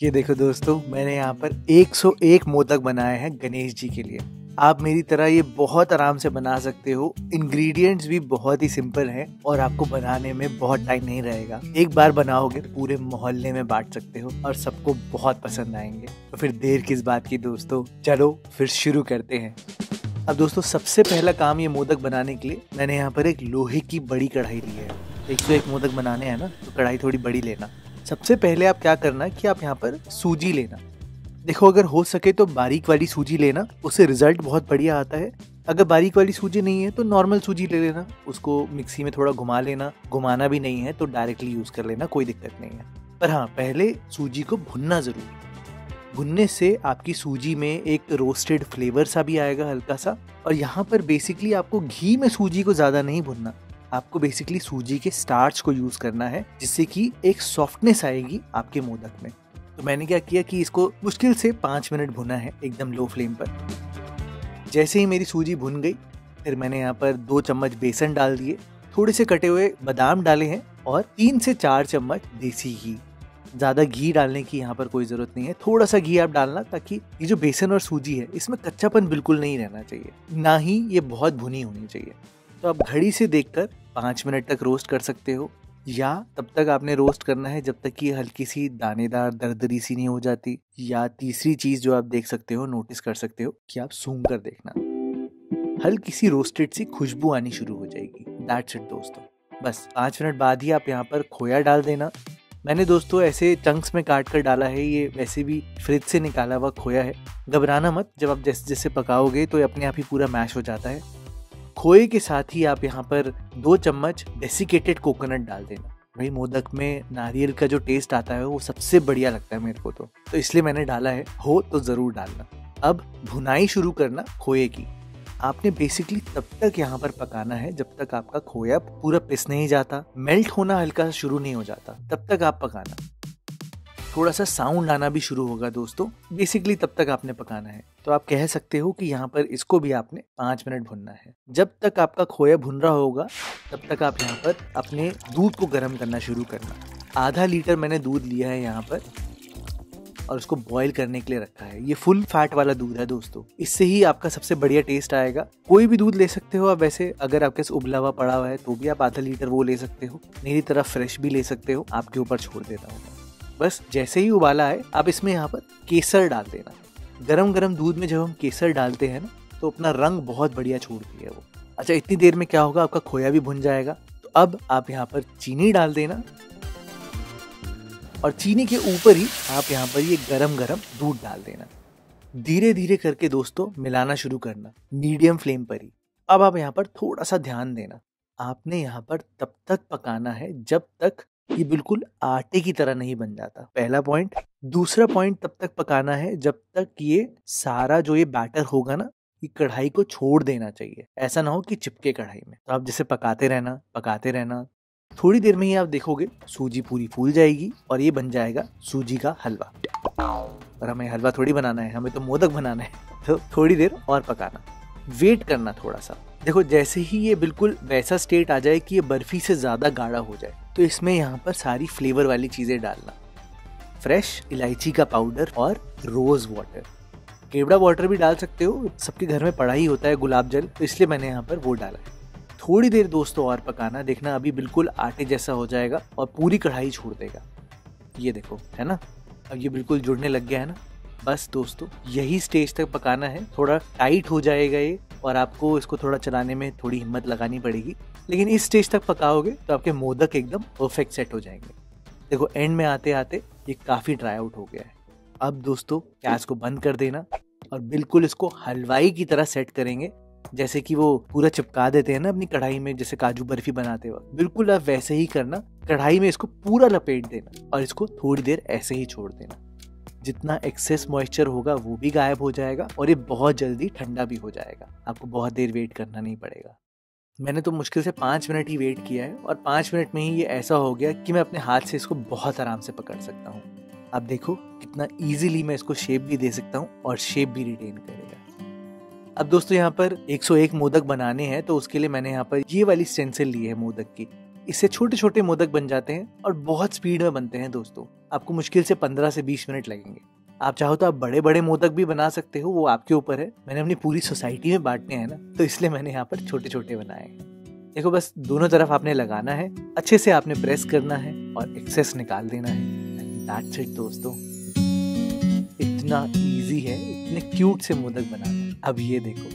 ये देखो दोस्तों, मैंने यहाँ पर 101 मोदक बनाए हैं गणेश जी के लिए। आप मेरी तरह ये बहुत आराम से बना सकते हो। इंग्रेडिएंट्स भी बहुत ही सिंपल हैं और आपको बनाने में बहुत टाइम नहीं रहेगा। एक बार बनाओगे पूरे मोहल्ले में बांट सकते हो और सबको बहुत पसंद आएंगे। तो फिर देर किस बात की दोस्तों, चलो फिर शुरू करते हैं। अब दोस्तों, सबसे पहला काम ये मोदक बनाने के लिए मैंने यहाँ पर एक लोहे की बड़ी कढ़ाई ली है। 101 मोदक बनाने हैं ना, तो कढ़ाई थोड़ी बड़ी लेना। सबसे पहले आप क्या करना कि आप यहाँ पर सूजी लेना। देखो, अगर हो सके तो बारीक वाली सूजी लेना, उससे रिजल्ट बहुत बढ़िया आता है। अगर बारीक वाली सूजी नहीं है तो नॉर्मल सूजी ले लेना, उसको मिक्सी में थोड़ा घुमा लेना। घुमाना भी नहीं है तो डायरेक्टली यूज कर लेना, कोई दिक्कत नहीं है। पर हाँ, पहले सूजी को भुनना जरूर। भुनने से आपकी सूजी में एक रोस्टेड फ्लेवर सा भी आएगा हल्का सा। और यहाँ पर बेसिकली आपको घी में सूजी को ज्यादा नहीं भुनना, आपको बेसिकली सूजी के स्टार्च को यूज करना है, जिससे कि एक सॉफ्टनेस आएगी आपके मोदक में। तो मैंने क्या किया कि इसको मुश्किल से 5 मिनट भुना है एकदम लो फ्लेम पर। जैसे ही मेरी सूजी भुन गई, फिर मैंने यहाँ पर 2 चम्मच बेसन डाल दिए, थोड़े से कटे हुए बादाम डाले हैं और 3 से 4 चम्मच देसी घी। ज्यादा घी डालने की यहाँ पर कोई जरूरत नहीं है, थोड़ा सा घी आप डालना, ताकि ये जो बेसन और सूजी है इसमें कच्चापन बिल्कुल नहीं रहना चाहिए, ना ही ये बहुत भुनी होनी चाहिए। तो आप घड़ी से देखकर 5 मिनट तक रोस्ट कर सकते हो, या तब तक आपने रोस्ट करना है जब तक कि हल्की सी दानेदार दरदरी सी नहीं हो जाती। या तीसरी चीज जो आप देख सकते हो, नोटिस कर सकते हो कि आप सूंघ कर देखना, हल्की सी रोस्टेड सी खुशबू आनी शुरू हो जाएगी। दैट्स इट दोस्तों, बस 5 मिनट बाद ही आप यहाँ पर खोया डाल देना। मैंने दोस्तों ऐसे चंक्स में काट कर डाला है, ये वैसे भी फ्रिज से निकाला हुआ खोया है। घबराना मत, जब आप जैसे जैसे पकाओगे तो ये अपने आप ही पूरा मैश हो जाता है। खोए के साथ ही आप यहाँ पर 2 चम्मच डेसिकेटेड कोकोनट डाल देना। भाई, मोदक में नारियल का जो टेस्ट आता है वो सबसे बढ़िया लगता है मेरे को, तो इसलिए मैंने डाला है, हो तो जरूर डालना। अब भुनाई शुरू करना खोए की। आपने बेसिकली तब तक यहाँ पर पकाना है जब तक आपका खोया पूरा पिस नहीं जाता, मेल्ट होना हल्का शुरू नहीं हो जाता, तब तक आप पकाना। थोड़ा सा साउंड आना भी शुरू होगा दोस्तों, बेसिकली तब तक आपने पकाना है। तो आप कह सकते हो कि यहाँ पर इसको भी आपने 5 मिनट भुनना है। जब तक आपका खोया भुन रहा होगा तब तक आप यहाँ पर अपने दूध को गर्म करना शुरू करना। आधा लीटर मैंने दूध लिया है यहाँ पर और उसको बॉईल करने के लिए रखा है। ये फुल फैट वाला दूध है दोस्तों, इससे ही आपका सबसे बढ़िया टेस्ट आएगा। कोई भी दूध ले सकते हो आप, वैसे अगर आपके पास उबला हुआ पड़ा हुआ है तो भी आप आधा लीटर वो ले सकते हो, मेरी तरह फ्रेश भी ले सकते हो, आपके ऊपर छोड़ देता हूँ। बस जैसे ही उबाला है, आप इसमें यहाँ पर केसर डाल देना। गरम गरम दूध में जब हम केसर डालते हैं ना, तो अपना रंग बहुत बढ़िया छोड़ती है वो। अच्छा, इतनी देर में क्या होगा, आपका खोया भी भुन जाएगा। तो अब आप यहाँ पर चीनी डाल देना और चीनी के ऊपर ही आप यहाँ पर ये गरम गरम दूध डाल देना। धीरे धीरे करके दोस्तों मिलाना शुरू करना, मीडियम फ्लेम पर ही। अब आप यहाँ पर थोड़ा सा ध्यान देना, आपने यहाँ पर तब तक पकाना है जब तक ये बिल्कुल आटे की तरह नहीं बन जाता, पहला पॉइंट। दूसरा पॉइंट, तब तक पकाना है जब तक ये सारा जो ये बैटर होगा ना, ये कढ़ाई को छोड़ देना चाहिए। ऐसा ना हो कि चिपके कढ़ाई में। तो आप जैसे पकाते रहना। थोड़ी देर में ही आप देखोगे सूजी पूरी फूल जाएगी और ये बन जाएगा सूजी का हलवा। पर हमें हलवा थोड़ी बनाना है, हमें तो मोदक बनाना है। तो थोड़ी देर और पकाना, वेट करना थोड़ा सा। देखो, जैसे ही ये बिल्कुल वैसा स्टेट आ जाए कि ये बर्फी से ज्यादा गाढ़ा हो जाए, तो इसमें यहाँ पर सारी फ्लेवर वाली चीजें डालना। फ्रेश इलायची का पाउडर और रोज वाटर, केवड़ा वाटर भी डाल सकते हो, सबके घर में पड़ा ही होता है गुलाब जल, तो इसलिए मैंने यहाँ पर वो डाला है। थोड़ी देर दोस्तों और पकाना, देखना अभी बिल्कुल आटे जैसा हो जाएगा और पूरी कढ़ाई छोड़ देगा। ये देखो, है ना, अब ये बिल्कुल जुड़ने लग गया है ना। बस दोस्तों, यही स्टेज तक पकाना है। थोड़ा टाइट हो जाएगा ये और आपको इसको थोड़ा चलाने में थोड़ी हिम्मत लगानी पड़ेगी, लेकिन इस स्टेज तक पकाओगे तो आपके मोदक एकदम परफेक्ट सेट हो जाएंगे। देखो, एंड में आते आते ये काफी ड्राई आउट हो गया है। अब दोस्तों गैस को बंद कर देना और बिल्कुल इसको हलवाई की तरह सेट करेंगे, जैसे कि वो पूरा चिपका देते हैं ना अपनी कढ़ाई में, जैसे काजू बर्फी बनाते वक्त। बिल्कुल आप वैसे ही करना, कढ़ाई में इसको पूरा लपेट देना और इसको थोड़ी देर ऐसे ही छोड़ देना। जितना एक्सेस मॉइस्चर होगा वो भी गायब हो जाएगा और ये बहुत जल्दी ठंडा भी हो जाएगा। आपको बहुत देर वेट करना नहीं पड़ेगा। मैंने तो मुश्किल से 5 मिनट ही वेट किया है और 5 मिनट में ही ये ऐसा हो गया कि मैं अपने हाथ से इसको बहुत आराम से पकड़ सकता हूँ। आप देखो कितना इजीली मैं इसको शेप भी दे सकता हूँ और शेप भी रिटेन करेगा। अब दोस्तों, यहाँ पर 101 मोदक बनाने हैं, तो उसके लिए मैंने यहाँ पर ये वाली स्टेंसिल ली है मोदक की। इससे छोटे छोटे मोदक बन जाते हैं और बहुत स्पीड में बनते हैं दोस्तों। आपको मुश्किल से 15 से 20 मिनट लगेंगे। आप चाहो तो आप बड़े बड़े मोदक भी बना सकते हो, वो आपके ऊपर है। मैंने अपनी पूरी सोसाइटी में बांटने हैं ना, तो इसलिए मैंने यहाँ पर छोटे छोटे बनाए हैं। देखो, बस दोनों तरफ आपने लगाना है, अच्छे से आपने प्रेस करना है और एक्सेस निकाल देना है। दैट्स इट दोस्तों, इतना इजी है इतने क्यूट से मोदक बनाना। अब ये देखो,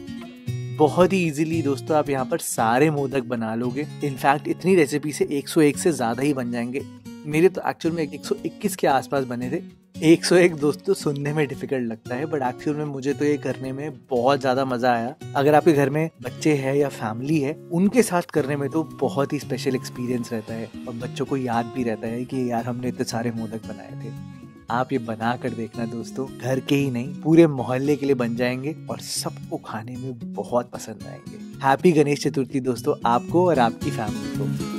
बहुत ही इजीली दोस्तों आप यहाँ पर सारे मोदक बना लोगे। इनफैक्ट इतनी रेसिपी से 101 से ज्यादा ही बन जाएंगे। मेरे तो एक्चुअल में 121 के आसपास बने थे। 101 दोस्तों सुनने में डिफिकल्ट लगता है, बट एक्चुअल में मुझे तो ये करने में बहुत ज्यादा मजा आया। अगर आपके घर में बच्चे हैं या फैमिली है, उनके साथ करने में तो बहुत ही स्पेशल एक्सपीरियंस रहता है और बच्चों को याद भी रहता है कि यार हमने इतने सारे मोदक बनाए थे। आप ये बना कर देखना दोस्तों, घर के ही नहीं पूरे मोहल्ले के लिए बन जाएंगे और सबको खाने में बहुत पसंद आएंगे। हैप्पी गणेश चतुर्थी दोस्तों आपको और आपकी फैमिली को।